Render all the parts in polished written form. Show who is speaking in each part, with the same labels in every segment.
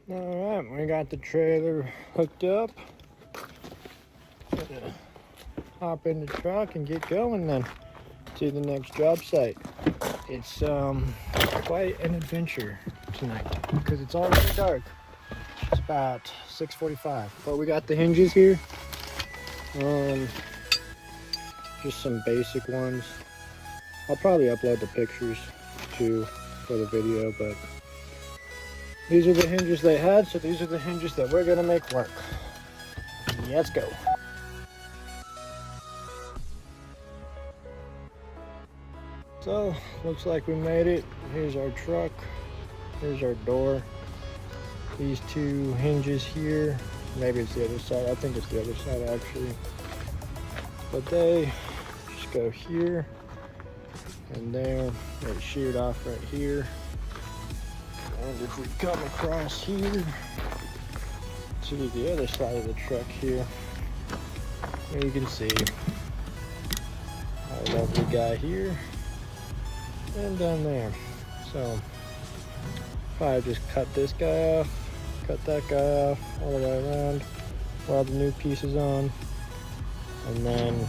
Speaker 1: All right, we got the trailer hooked up. Gonna hop in the truck and get going then to the next job site. It's quite an adventure tonight because it's already dark. It's about 6:45, but we got the hinges here. Just some basic ones. I'll probably upload the pictures too for the video, but these are the hinges they had, so these are the hinges that we're gonna make work. Let's go. So, looks like we made it. Here's our truck. Here's our door. These two hinges here. Maybe it's the other side. I think it's the other side actually. But they just go here and there. They're sheared off right here. And if we come across here to the other side of the truck here, you can see our lovely guy here and down there. So probably just cut this guy off, cut that guy off all the way around, weld the new pieces on, and then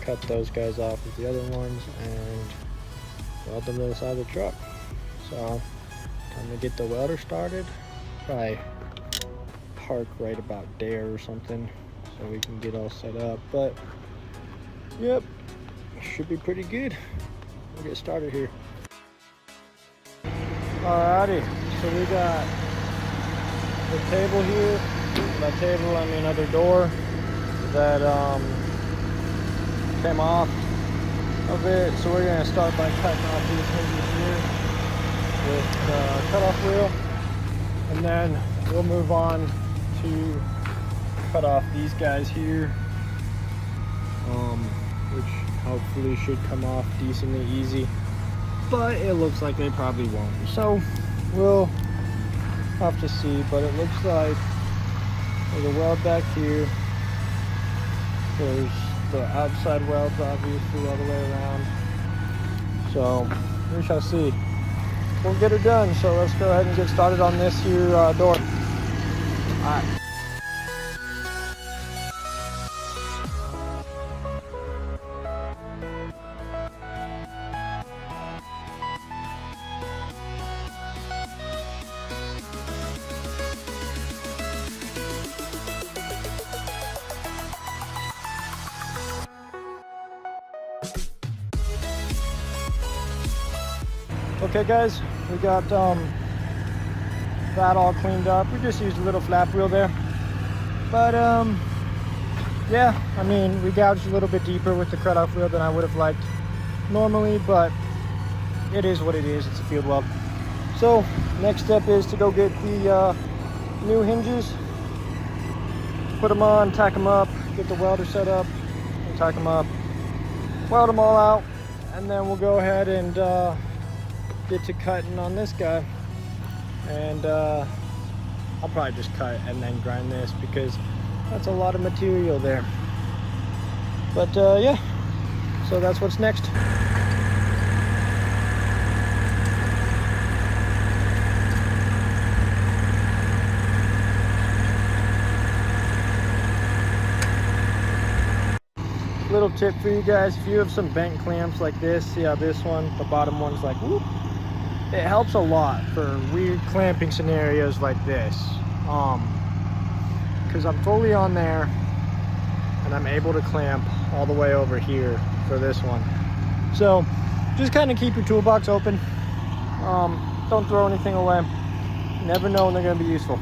Speaker 1: cut those guys off with the other ones and weld them to the side of the truck. So I'm gonna get the welder started. Probably park right about there or something so we can get all set up. But yep, should be pretty good. We'll get started here. Alrighty, so we got the table here. By table I mean other door that came off of it. So we're gonna start by cutting off these hinges here with the cutoff wheel, and then we'll move on to cut off these guys here, which hopefully should come off decently easy, but it looks like they probably won't, so we'll have to see. But it looks like there's a weld back here, there's the outside welds obviously all the way around, so we shall see. We'll get her done, so let's go ahead and get started on this here door. Alright. Okay guys, we got that all cleaned up. We just used a little flap wheel there, but yeah, I mean, we gouged a little bit deeper with the cutoff wheel than I would have liked normally, but it is what it is. It's a field weld. So next step is to go get the new hinges, put them on, tack them up, get the welder set up and tack them up, weld them all out, and then we'll go ahead and get to cutting on this guy. And I'll probably just cut and then grind this because that's a lot of material there. But yeah, so that's what's next. Little tip for you guys: if you have some bent clamps like this, see how this one, the bottom one's like whoop, it helps a lot for weird clamping scenarios like this, because I'm fully on there and I'm able to clamp all the way over here for this one. So just kind of keep your toolbox open, don't throw anything away. You never know when they're going to be useful.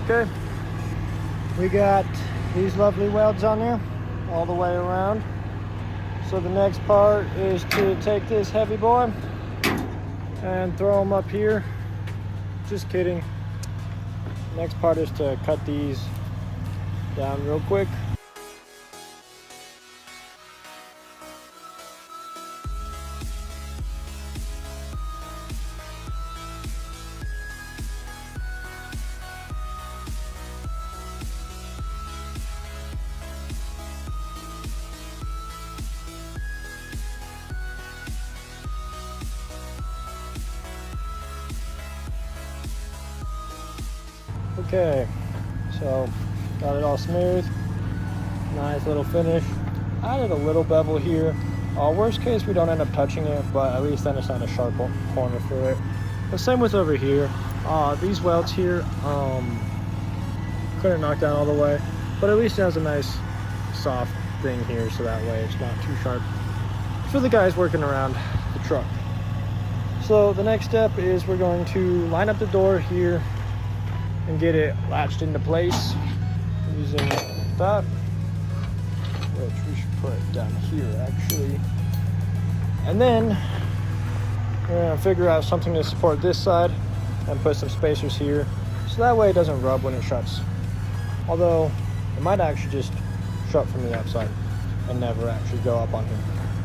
Speaker 1: Okay, we got these lovely welds on there all the way around. So the next part is to take this heavy boy and throw them up here. Just kidding. Next part is to cut these down real quick. Okay, so got it all smooth. Nice little finish. Added a little bevel here. Worst case, we don't end up touching it, but at least then it's not a sharp corner for it. The same with over here. These welds here, couldn't knock down all the way, but at least it has a nice soft thing here, so that way it's not too sharp for the guys working around the truck. So the next step is we're going to line up the door here and get it latched into place using that, which we should put down here actually. And then we're gonna figure out something to support this side and put some spacers here, so that way it doesn't rub when it shuts. Although it might actually just shut from the outside and never actually go up on here.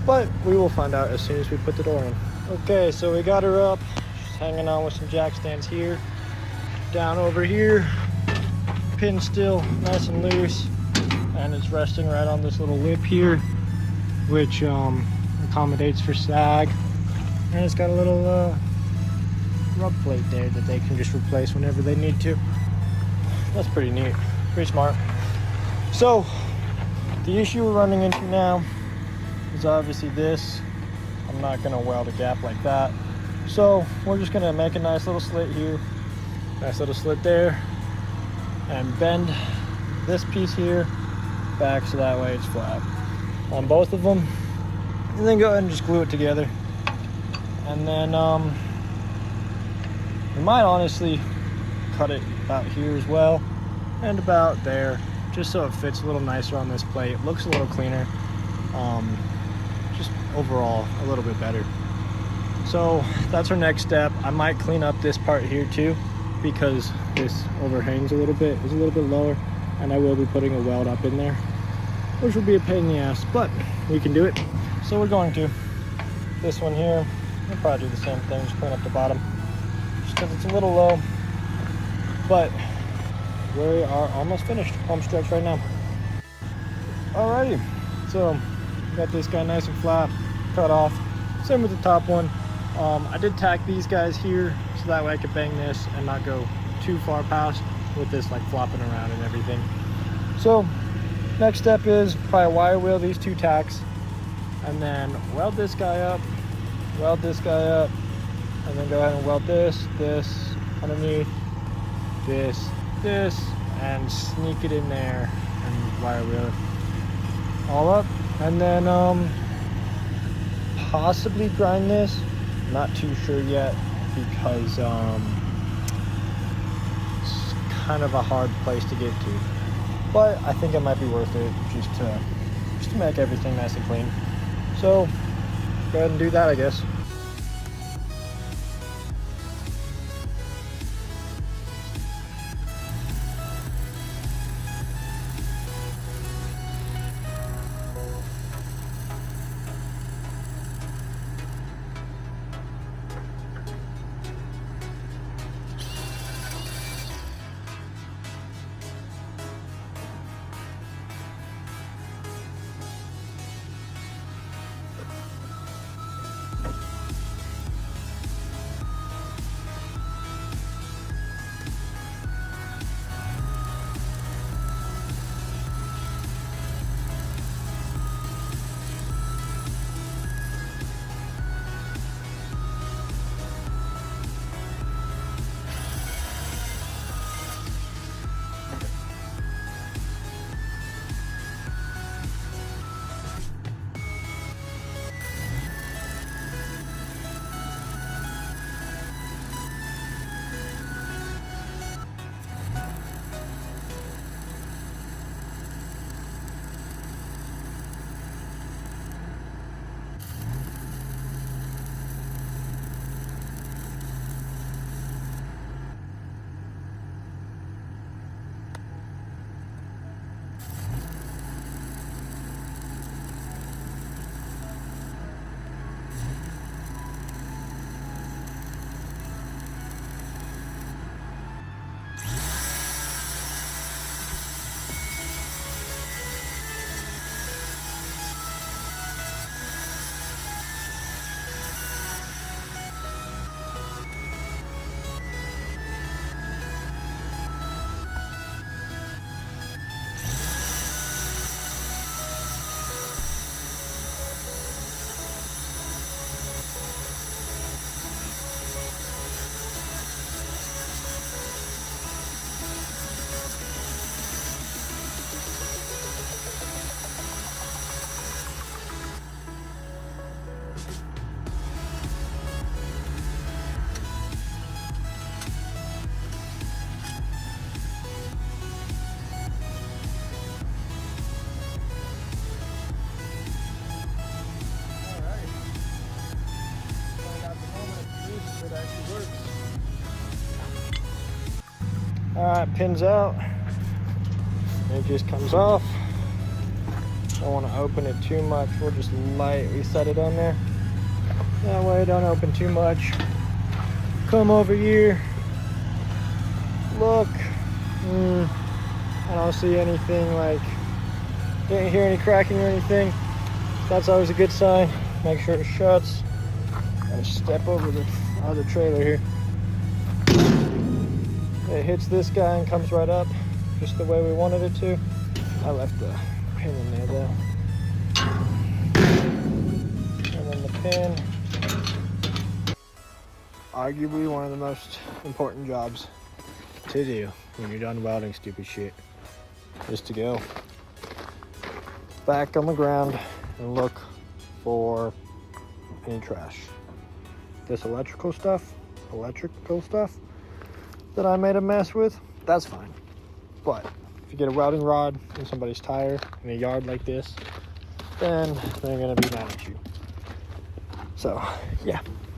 Speaker 1: But we will find out as soon as we put the door in. Okay, so we got her up. She's hanging on with some jack stands here. Down over here, pin still nice and loose, and it's resting right on this little lip here, which accommodates for sag, and it's got a little rub plate there that they can just replace whenever they need to. That's pretty neat, pretty smart. So the issue we're running into now is obviously this. I'm not gonna weld a gap like that, so we're just gonna make a nice little slit here. Nice little slit there, and bend this piece here back so that way it's flat on both of them, and then go ahead and just glue it together. And then we might honestly cut it about here as well and about there, just so it fits a little nicer on this plate. It looks a little cleaner, just overall a little bit better. So that's our next step. I might clean up this part here too, because this overhangs a little bit, is a little bit lower, and I will be putting a weld up in there, which will be a pain in the ass, but we can do it. So we're going to. This one here, we'll probably do the same thing, just clean up the bottom, just because it's a little low, but we are almost finished. Home stretch right now. Alrighty, so got this guy nice and flat, cut off. Same with the top one. I did tack these guys here so that way I could bang this and not go too far past with this like flopping around and everything. So next step is probably wire wheel these two tacks and then weld this guy up, and then go ahead and weld this underneath, this, and sneak it in there and wire wheel it all up, and then possibly grind this. Not too sure yet because it's kind of a hard place to get to, but I think it might be worth it just to make everything nice and clean. So go ahead and do that, I guess. Right, pins out. It just comes off. Don't want to open it too much. We'll just lightly set it on there. That way, don't open too much. Come over here. Look. I don't see anything, like, didn't hear any cracking or anything. That's always a good sign. Make sure it shuts. Gotta step over the other trailer here. It hits this guy and comes right up, just the way we wanted it to. I left the pin in there though. And then the pin. Arguably one of the most important jobs to do when you're done welding stupid shit is to go back on the ground and look for any trash. This electrical stuff that I made a mess with, that's fine. But if you get a welding rod in somebody's tire in a yard like this, then they're gonna be mad at you. So yeah,